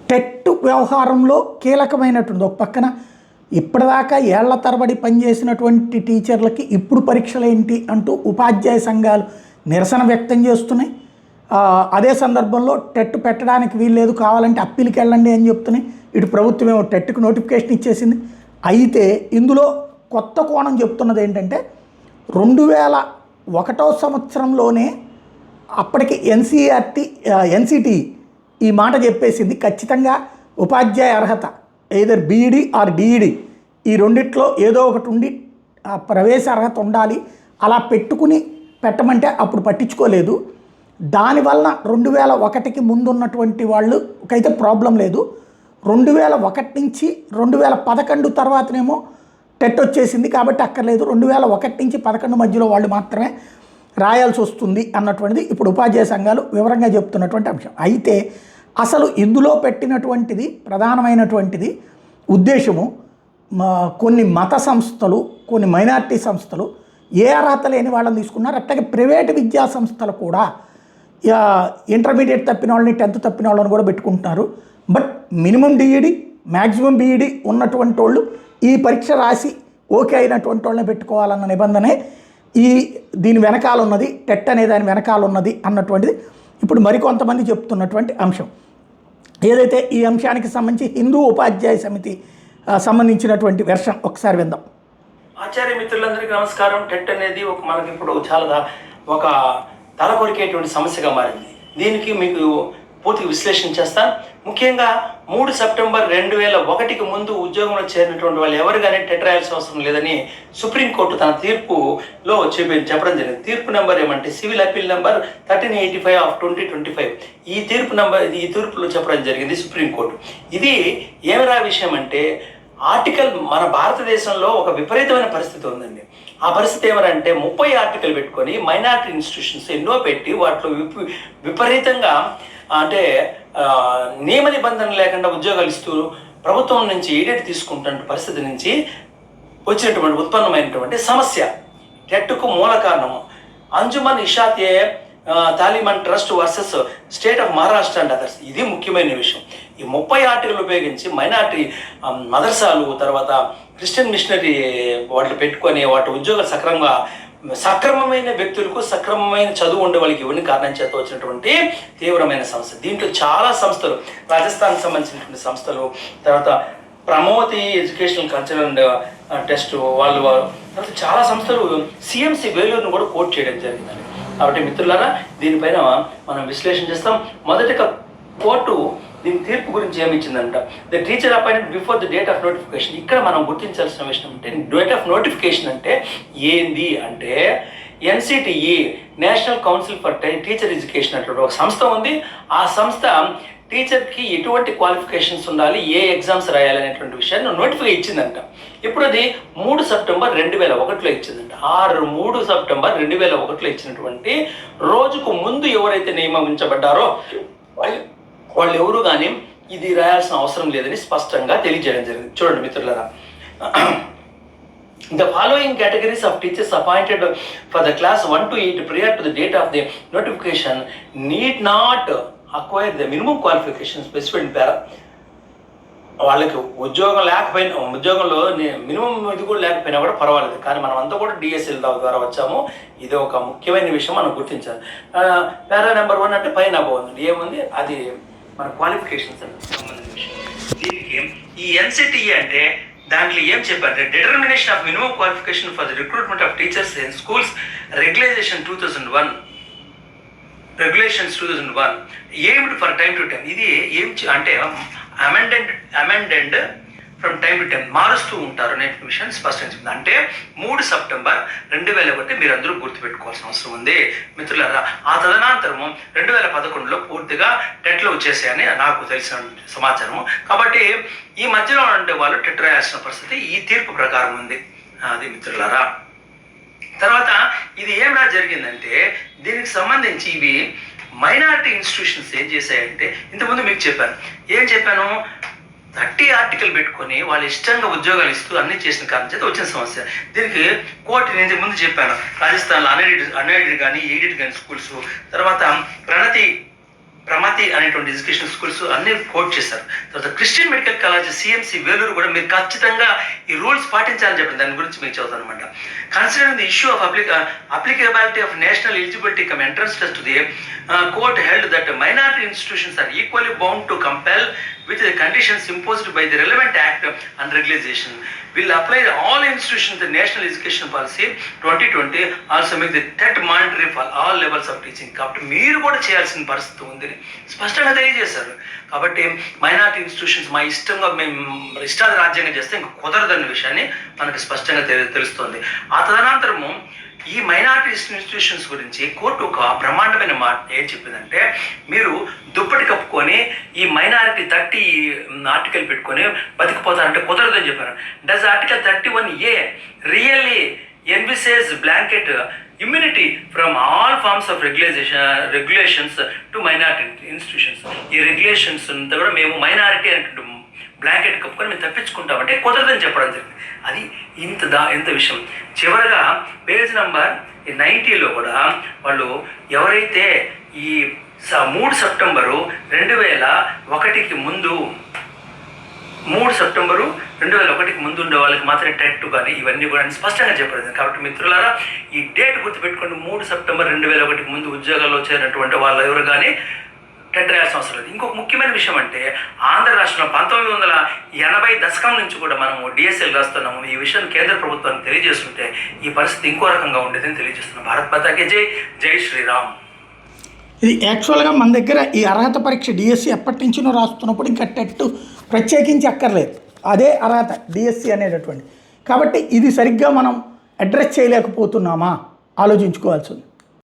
TET వ్యవహారంలో కీలకమైనటువంటి ఒక పక్కన ఇప్పటిదాకా ఏళ్ల తరబడి పనిచేసినటువంటి టీచర్లకి ఇప్పుడు పరీక్షలు ఏంటి అంటూ ఉపాధ్యాయ సంఘాలు నిరసన వ్యక్తం చేస్తున్నాయి. అదే సందర్భంలో టెట్ పెట్టడానికి వీల్లేదు, కావాలంటే అప్పీల్కి వెళ్ళండి అని చెప్తున్నాయి. ఇటు ప్రభుత్వం ఏమో టెట్కి నోటిఫికేషన్ ఇచ్చేసింది. అయితే ఇందులో కొత్త కోణం చెప్తున్నది ఏంటంటే 2001 సంవత్సరంలోనే అప్పటికి ఎన్సిటి ఈ మాట చెప్పేసింది, ఖచ్చితంగా ఉపాధ్యాయ అర్హత ఎయిదర్ బీఈడి ఆర్ డిఈడి ఈ రెండిట్లో ఏదో ఒకటి ఉండి ప్రవేశ అర్హత ఉండాలి. అలా పెట్టమంటే అప్పుడు పట్టించుకోలేదు. దానివల్ల 2001కి ముందున్నటువంటి వాళ్ళకైతే ప్రాబ్లం లేదు. 2001 నుంచి 2011 తర్వాతనేమో టెట్ వచ్చేసింది కాబట్టి అక్కర్లేదు. 2001 నుంచి 2011 మధ్యలో వాళ్ళు మాత్రమే రాయాల్సి వస్తుంది అన్నటువంటిది ఇప్పుడు ఉపాధ్యాయ సంఘాలు వివరంగా చెప్తున్నటువంటి అంశం. అయితే అసలు ఇందులో పెట్టినటువంటిది ప్రధానమైనటువంటిది ఉద్దేశము కొన్ని మత సంస్థలు, కొన్ని మైనారిటీ సంస్థలు ఏ అర్హత లేని వాళ్ళని తీసుకున్నారు. అట్లాగే ప్రైవేటు విద్యా సంస్థలు కూడా ఇంటర్మీడియట్ తప్పిన వాళ్ళని 10th తప్పిన వాళ్ళని కూడా పెట్టుకుంటున్నారు. But minimum DEd maximum BEd ఉన్నటువంటి వాళ్ళు ఈ పరీక్ష రాసి ఓకే అయినటువంటి వాళ్ళని పెట్టుకోవాలన్న నిబంధనే దీని వెనకాల ఉన్నది, టెట్ అనే దాని వెనకాల ఉన్నది అన్నటువంటిది ఇప్పుడు మరికొంతమంది చెప్తున్నటువంటి అంశం. ఏదైతే ఈ అంశానికి సంబంధించి హిందూ ఉపాధ్యాయ సమితి సంబంధించినటువంటి వెర్షన్ ఒకసారి విందాం. ఆచార్య మిత్రులందరికీ నమస్కారం. టెట్ అనేది మనకి ఇప్పుడు చాలా ఒక తల కొరికేటువంటి సమస్యగా మారింది. దీనికి మీకు పూర్తిగా విశ్లేషణ చేస్తాను. ముఖ్యంగా 3 సెప్టెంబర్ 2001కి ముందు ఉద్యోగంలో చేరినటువంటి వాళ్ళు ఎవరు కానీ టెట్ రాయాల్సిన అవసరం లేదని సుప్రీంకోర్టు తన తీర్పులో చెప్పడం జరిగింది. తీర్పు నెంబర్ ఏమంటే సివిల్ అపీల్ నెంబర్ 1385/2025. ఈ తీర్పులో చెప్పడం జరిగింది సుప్రీంకోర్టు. ఇది ఏమిరా విషయం అంటే ఆర్టికల్ మన భారతదేశంలో ఒక విపరీతమైన పరిస్థితి ఉందండి. ఆ పరిస్థితి ఏమనంటే 30 ఆర్టికల్ పెట్టుకొని మైనారిటీ ఇన్స్టిట్యూషన్స్ ఎన్నో పెట్టి వాటిలో విపరీతంగా అంటే నియమ నిబంధనలు లేకుండా ఉద్యోగాలు ఇస్తూ ప్రభుత్వం నుంచి ఎయిడెడ్ తీసుకుంటున్న పరిస్థితి నుంచి వచ్చినటువంటి ఉత్పన్నమైనటువంటి సమస్య టెట్కు మూల కారణము. Anjuman Ishate Taliban trust versus state of Maharashtra and others. ఇది ముఖ్యమైన విషయం. ఈ 30 ఆర్టికల్ ఉపయోగించి మైనారిటీ మదర్సాలు, తర్వాత క్రిస్టియన్ మిషనరీ వాటిని పెట్టుకొని వాటి ఉద్యోగాలు సక్రమమైన వ్యక్తులకు సక్రమమైన చదువు ఉండే వాళ్ళకి ఇవన్నీ కారణం చేత వచ్చినటువంటి తీవ్రమైన సమస్య. దీంట్లో చాలా సంస్థలు, రాజస్థాన్కి సంబంధించినటువంటి సంస్థలు, తర్వాత ప్రమోతి ఎడ్యుకేషనల్ కల్చరల్ అండ్ టెస్ట్ వాళ్ళు తర్వాత చాలా సంస్థలు సిఎంసి వేలూరును కూడా కోట్ చేయడం జరిగింది. కాబట్టి మిత్రులారా దీనిపైన మనం విశ్లేషణ చేస్తాం. మొదటిగా కోర్టు దీని తీర్పు గురించి ఏమిచ్చిందంట, the teacher appointed before the date of notification. ఇక్కడ మనం గుర్తించాల్సిన విషయం అంటే డేట్ ఆఫ్ నోటిఫికేషన్ అంటే ఏంది అంటే NCTE national council for teacher education అంటే ఒక సంస్థ ఉంది. ఆ సంస్థ టీచర్కి ఎటువంటి క్వాలిఫికేషన్స్ ఉండాలి, ఏ ఎగ్జామ్స్ రాయాలనేటువంటి విషయాన్ని నోటిఫై ఇచ్చిందంట. ఇప్పుడు అది 3 సెప్టెంబర్ 2001లో ఇచ్చిందంట. 3 సెప్టెంబర్ 2001లో ఇచ్చినటువంటి రోజుకు ముందు ఎవరైతే నియమించబడ్డారో వాళ్ళు ఎవరు కానీ ఇది రాయాల్సిన అవసరం లేదని స్పష్టంగా తెలియజేయడం జరిగింది. చూడండి మిత్రులారా, the following categories of teachers appointed for the class 1 to 8 prior to the date of the notification need not acquire the minimum qualifications specified in para. వాళ్ళకి ఉద్యోగంలో మినిమం ఇది కూడా లేకపోయినా కూడా పర్వాలేదు, కానీ మనం అంతా కూడా డిఎస్ఎల్ ద్వారా వచ్చాము. ఇది ఒక ముఖ్యమైన విషయం మనం గుర్తించాలి. పారా నెంబర్ 1 అంటే పైన బాగుంది, ఏముంది అది మన క్వాలిఫికేషన్స్ సంబంధించిన విషయం. దీనికి ఈ ఎన్సిటిఈ అంటే దాంట్లో ఏం చెప్పారంటే determination of minimum qualification for the recruitment of teachers in schools regulations 2001 aimed for time to time. ఇది ఏం అంటే amended from time to time మారుస్తూ ఉంటారు అనే విషయాన్ని స్పష్టంగా చెప్తుంది. అంటే 3 సెప్టెంబర్ 2001 మీరు అందరూ గుర్తుపెట్టుకోవాల్సిన అవసరం ఉంది మిత్రులారా. ఆ తదనంతరము 2011లో పూర్తిగా టెట్లో వచ్చేసాయని నాకు తెలిసిన సమాచారము. కాబట్టి ఈ మధ్యలో ఉండే వాళ్ళు టెట్ రాయాల్సిన పరిస్థితి ఈ తీర్పు ప్రకారం ఉంది. అది మిత్రులారా. తర్వాత ఇది ఏమైనా జరిగిందంటే దీనికి సంబంధించి ఇవి మైనారిటీ ఇన్స్టిట్యూషన్స్ ఏం చేశాయంటే ఇంతకుముందు మీకు ఏం చెప్పాను 30 ఆర్టికల్ పెట్టుకొని వాళ్ళు ఇష్టంగా ఉద్యోగాలు ఇస్తూ అన్ని చేసిన కారణం చేత వచ్చిన సమస్య. దీనికి కోర్టు నేను ముందు చెప్పాను, రాజస్థాన్లో అన్ఎయిడెడ్ కానీ ఎయిడెడ్ కానీ స్కూల్స్, తర్వాత ప్రణతి ప్రమాతి అనేటువంటి ఎడ్యుకేషన్ స్కూల్స్ అన్ని కోట్ చేశారు. తర్వాత Christian medical college CMC Vellore కూడా మీరు ఖచ్చితంగా ఈ రూల్స్ పాటించాలని చెప్పిన దాని గురించి మీకు చదువుతాను అనమాట. Considering the issue of applicability of national eligibility cum entrance test the court held that minority institutions are equally bound to compel with the conditions imposed by the relevant act and regulation will apply all institutions the national education policy 2020 also make the TET mandatory for all levels of teaching. కాబట్టి మీరు కూడా చేయాల్సిన పరిస్థితి ఉంది స్పష్టంగా తెలియజేశారు. కాబట్టి minority institutions మా ఇష్టంగా మేము ఇష్టాది రాజ్యాంగం చేస్తే ఇంకా కుదరదన్న విషయాన్ని మనకు స్పష్టంగా తెలుస్తోంది. ఆ తదనంతరము ఈ మైనారిటీ ఇన్స్టిట్యూషన్స్ గురించి కోర్టు ఒక బ్రహ్మాండమైన మాట ఏం చెప్పిందంటే, మీరు దుప్పటి కప్పుకొని ఈ మైనారిటీ 30 ఆర్టికల్ పెట్టుకొని బతికిపోతారంటే కుదరదని చెప్పారు. Does article 31A really envisage blanket immunity from all forms of regulations to minority institutions. ఈ రెగ్యులేషన్స్ అంతా కూడా మేము మైనారిటీ అంటే బ్లాంకెట్ కప్పుకొని మేము తప్పించుకుంటామంటే కుదరదని చెప్పడం జరిగింది. అది ఇంత విషయం. చివరగా పేజ్ నెంబర్ 90లో కూడా వాళ్ళు ఎవరైతే ఈ 3 సెప్టెంబరు 2001కి ముందు 3 సెప్టెంబరు 2001కి ముందు ఉండే వాళ్ళకి మాత్రమే టెట్ కానీ ఇవన్నీ కూడా స్పష్టంగా చెప్పలేదు. కాబట్టి మిత్రులారా ఈ డేట్ గుర్తుపెట్టుకోండి. 3 సెప్టెంబర్ 2001కి ముందు ఉద్యోగాల్లో చేరినటువంటి వాళ్ళు ఎవరు కానీ టెట్ రాయాల్సిన అవసరం లేదు. ఇంకొక ముఖ్యమైన విషయం అంటే ఆంధ్ర రాష్ట్రంలో 1980 దశకం నుంచి కూడా మనము డిఎస్ఎల్ రాస్తున్నాము. ఈ విషయాన్ని కేంద్ర ప్రభుత్వానికి తెలియజేస్తుంటే ఈ పరిస్థితి ఇంకో రకంగా ఉండేదని తెలియజేస్తున్నాం. భారత్ మాతాకి జై, జై శ్రీరామ్. ఇది యాక్చువల్గా మన దగ్గర ఈ అర్హత పరీక్ష డిఎస్సి ఎప్పటి నుంచినో రాస్తున్నప్పుడు ఇంకా టెట్ ప్రత్యేకించి అక్కర్లేదు, అదే అర్హత డిఎస్సి అనేటటువంటి. కాబట్టి ఇది సరిగ్గా మనం అడ్రస్ చేయలేకపోతున్నామా ఆలోచించుకోవాల్సి ఉంది.